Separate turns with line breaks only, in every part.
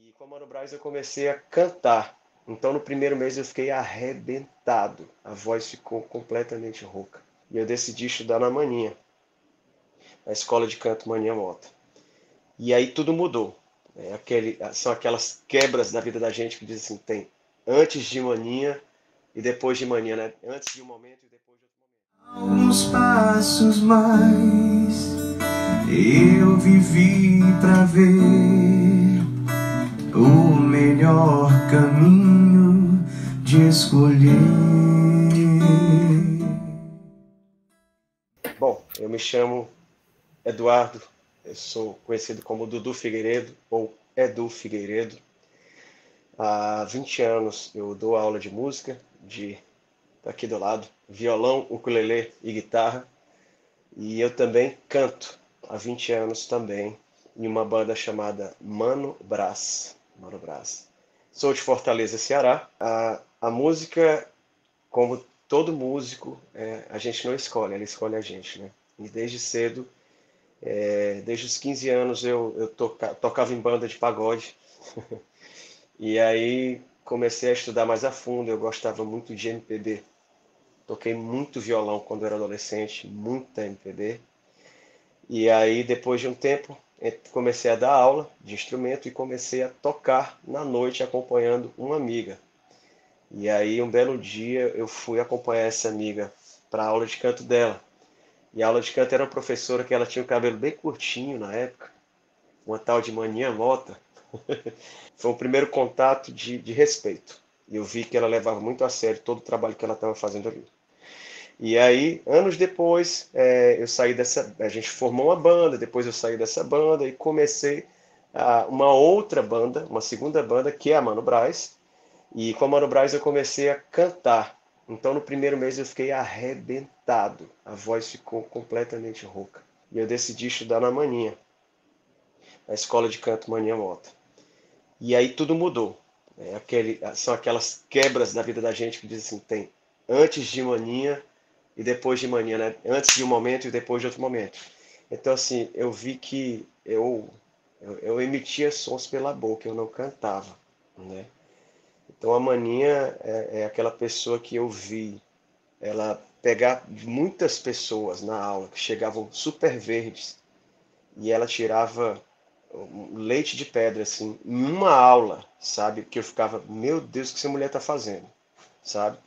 E com a Mano Brown eu comecei a cantar. Então no primeiro mês eu fiquei arrebentado. A voz ficou completamente rouca. E eu decidi estudar na Maninha, na escola de canto Maninha Mota. E aí tudo mudou. São aquelas quebras da vida da gente que diz assim, tem antes de Maninha e depois de Maninha, né? Antes de um momento e depois de outro momento.
Alguns passos mais eu vivi pra ver o melhor caminho de escolher.
Bom, eu me chamo Eduardo, eu sou conhecido como Dudu Figueiredo ou Edu Figueiredo. Há 20 anos eu dou aula de música, aqui do lado, violão, ukulele e guitarra. E eu também canto há 20 anos também em uma banda chamada Mano Brás. Mano Brás. Sou de Fortaleza, Ceará. A música, como todo músico, a gente não escolhe, ela escolhe a gente, né? E desde cedo, desde os 15 anos eu tocava em banda de pagode. E aí comecei a estudar mais a fundo, eu gostava muito de MPB. Toquei muito violão quando eu era adolescente, muita MPB. E aí, depois de um tempo, comecei a dar aula de instrumento e comecei a tocar na noite acompanhando uma amiga. E aí, um belo dia, eu fui acompanhar essa amiga para a aula de canto dela. E a aula de canto era uma professora que ela tinha o cabelo bem curtinho na época, uma tal de Maninha Mota. Foi o primeiro contato de respeito. E eu vi que ela levava muito a sério todo o trabalho que ela estava fazendo ali. E aí, anos depois, eu saí dessa. A gente formou uma banda, depois eu saí dessa banda e comecei uma outra banda, uma segunda banda, que é a Mano Brás. E com a Mano Brás eu comecei a cantar. Então no primeiro mês eu fiquei arrebentado. A voz ficou completamente rouca. E eu decidi estudar na Maninha, na escola de canto Maninha Mota. E aí tudo mudou. São aquelas quebras da vida da gente que diz assim, tem antes de Maninha e depois de Maninha, né? Antes de um momento e depois de outro momento. Então assim, eu vi que eu emitia sons pela boca, eu não cantava, né? Então a Maninha é aquela pessoa que eu vi ela pegar muitas pessoas na aula que chegavam super verdes e ela tirava um leite de pedra, assim, em uma aula, sabe? Que eu ficava, meu Deus, o que essa mulher está fazendo, sabe?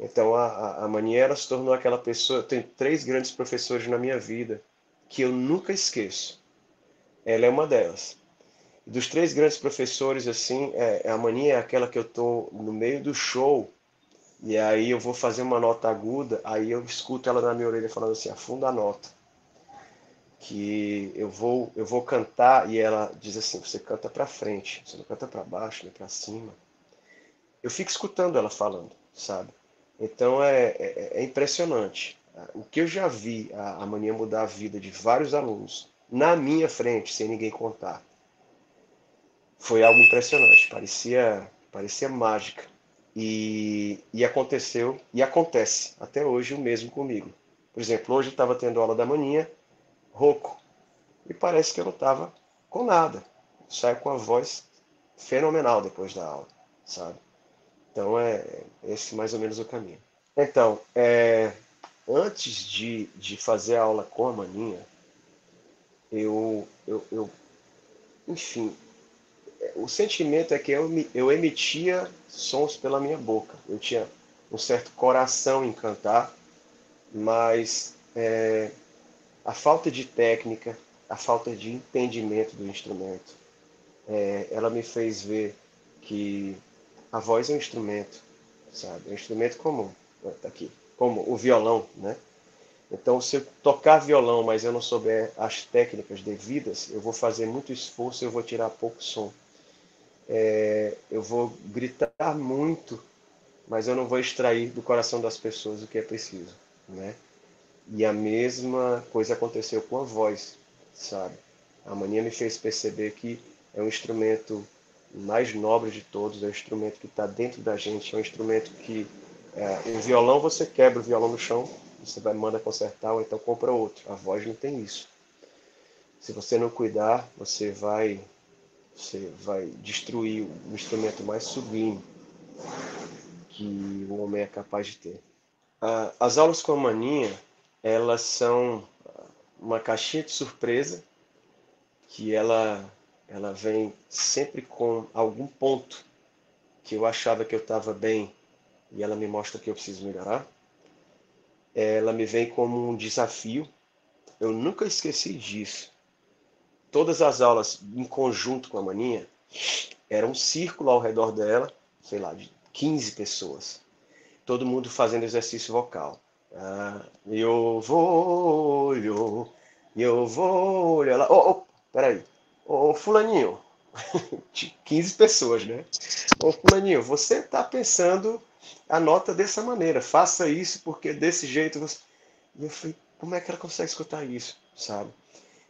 Então a Maniera se tornou aquela pessoa. Eu tenho três grandes professores na minha vida que eu nunca esqueço. Ela é uma delas. E dos três grandes professores, assim, a Mania é aquela que eu tô no meio do show e aí eu vou fazer uma nota aguda, aí eu escuto ela na minha orelha falando assim, afunda a nota que eu vou cantar e ela diz assim, você canta para frente, você não canta para baixo, nem para cima. Eu fico escutando ela falando, sabe? Então é impressionante. O que eu já vi a mania mudar a vida de vários alunos na minha frente, sem ninguém contar, foi algo impressionante. Parecia mágica. E aconteceu e acontece até hoje o mesmo comigo. Por exemplo, hoje eu estava tendo aula da maninha, rouco, e parece que eu não estava com nada. Saio com a voz fenomenal depois da aula, sabe? Então é esse mais ou menos o caminho. Então, antes de fazer a aula com a maninha, enfim, o sentimento é que eu emitia sons pela minha boca. Eu tinha um certo coração em cantar, mas a falta de técnica, a falta de entendimento do instrumento, ela me fez ver que a voz é um instrumento, sabe? É um instrumento comum, tá aqui, como o violão, né? Então, se eu tocar violão, mas eu não souber as técnicas devidas, eu vou fazer muito esforço e eu vou tirar pouco som. Eu vou gritar muito, mas eu não vou extrair do coração das pessoas o que é preciso, né? E a mesma coisa aconteceu com a voz, sabe? A mania me fez perceber que é um instrumento mais nobre de todos, é um instrumento que está dentro da gente, é um instrumento que o violão você quebra o violão no chão, você vai manda consertar ou então compra outro. A voz não tem isso. Se você não cuidar, você vai Você vai destruir o instrumento mais sublime que o homem é capaz de ter. As aulas com a maninha, elas são uma caixinha de surpresa que ela vem sempre com algum ponto que eu achava que eu estava bem e ela me mostra que eu preciso melhorar. Ela me vem como um desafio. Eu nunca esqueci disso. Todas as aulas em conjunto com a maninha era um círculo ao redor dela, sei lá, de 15 pessoas. Todo mundo fazendo exercício vocal. Eu vou, eu vou. Ela, peraí. Ô, fulaninho, de 15 pessoas, né? Ô, fulaninho, você está pensando a nota dessa maneira. Faça isso porque desse jeito você... E eu falei, como é que ela consegue escutar isso, sabe?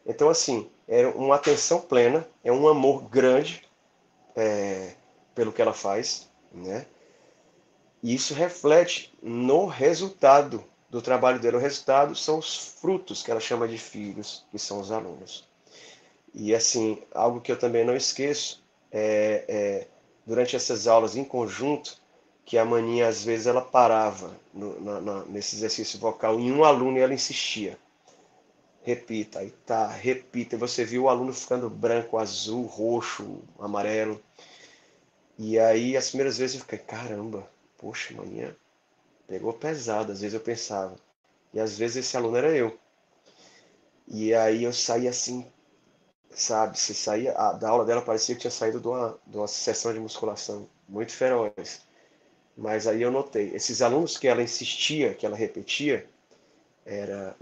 Então, assim, é uma atenção plena, é um amor grande pelo que ela faz, né? E isso reflete no resultado do trabalho dela. O resultado são os frutos que ela chama de filhos, que são os alunos. E assim, algo que eu também não esqueço durante essas aulas em conjunto, que a maninha às vezes ela parava nesse exercício vocal em um aluno e ela insistia. Repita, aí tá, repita. E você viu o aluno ficando branco, azul, roxo, amarelo. E aí as primeiras vezes eu fiquei, caramba, poxa, maninha, pegou pesado. Às vezes eu pensava. E às vezes esse aluno era eu. E aí eu saía assim, sabe? Você saía da aula dela, parecia que tinha saído de uma sessão de musculação muito feroz. Mas aí eu notei, esses alunos que ela insistia, que ela repetia, era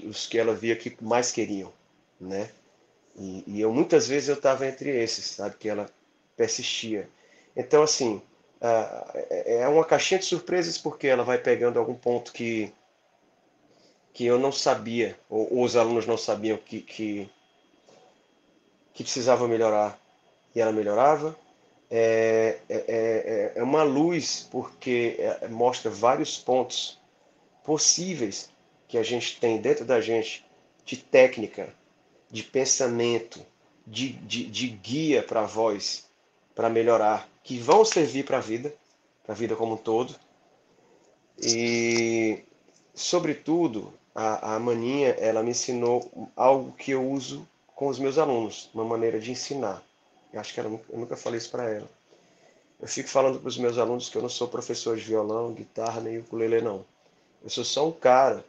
os que ela via que mais queriam, né? E eu muitas vezes eu estava entre esses, sabe? Que ela persistia. Então, assim, é uma caixinha de surpresas porque ela vai pegando algum ponto que eu não sabia, ou os alunos não sabiam que precisava melhorar, e ela melhorava. É uma luz porque mostra vários pontos possíveis que a gente tem dentro da gente de técnica, de pensamento, de guia para a voz, para melhorar, que vão servir para a vida como um todo. E, sobretudo, a maninha, ela me ensinou algo que eu uso com os meus alunos, uma maneira de ensinar. Eu acho que eu nunca falei isso para ela. Eu fico falando para os meus alunos que eu não sou professor de violão, guitarra, nem ukulele, não. Eu sou só um cara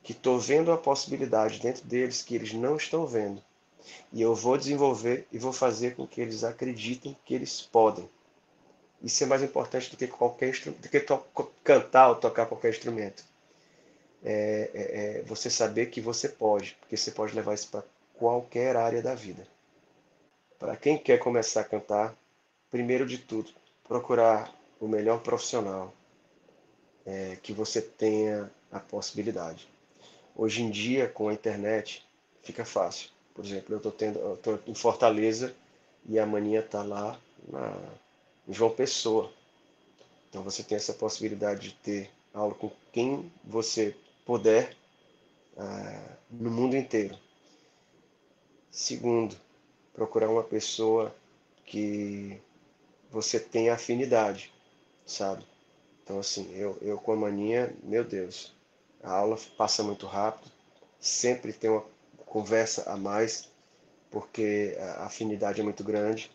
que estou vendo a possibilidade dentro deles que eles não estão vendo. E eu vou desenvolver e vou fazer com que eles acreditem que eles podem. Isso é mais importante do que cantar ou tocar qualquer instrumento. Você saber que você pode, porque você pode levar isso para qualquer área da vida. Para quem quer começar a cantar, primeiro de tudo, procurar o melhor profissional que você tenha a possibilidade. Hoje em dia, com a internet, fica fácil. Por exemplo, eu estou em Fortaleza e a maninha está lá em João Pessoa. Então você tem essa possibilidade de ter aula com quem você puder no mundo inteiro. Segundo, procurar uma pessoa que você tenha afinidade, sabe? Então assim, eu com a maninha, meu Deus, a aula passa muito rápido, sempre tem uma conversa a mais, porque a afinidade é muito grande.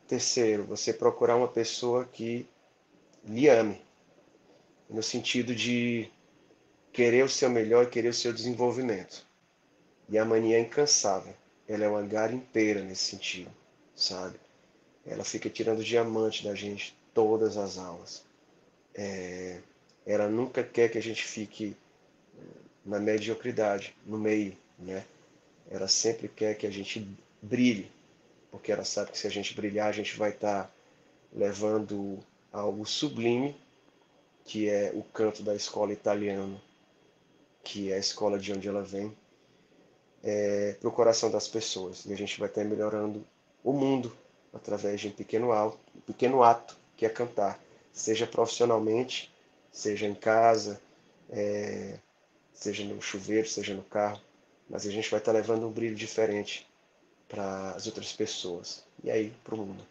Terceiro, você procurar uma pessoa que lhe ame, no sentido de querer o seu melhor e querer o seu desenvolvimento. E a mania é incansável. Ela é uma garimpeira nesse sentido, sabe? Ela fica tirando diamante da gente todas as aulas. Ela nunca quer que a gente fique na mediocridade, no meio, né? Ela sempre quer que a gente brilhe, porque ela sabe que se a gente brilhar, a gente vai estar levando algo sublime, que é o canto da escola italiana, que é a escola de onde ela vem, para o coração das pessoas. E a gente vai estar melhorando o mundo através de um pequeno ato, que é cantar, seja profissionalmente, seja em casa, seja no chuveiro, seja no carro, mas a gente vai estar levando um brilho diferente para as outras pessoas e aí para o mundo.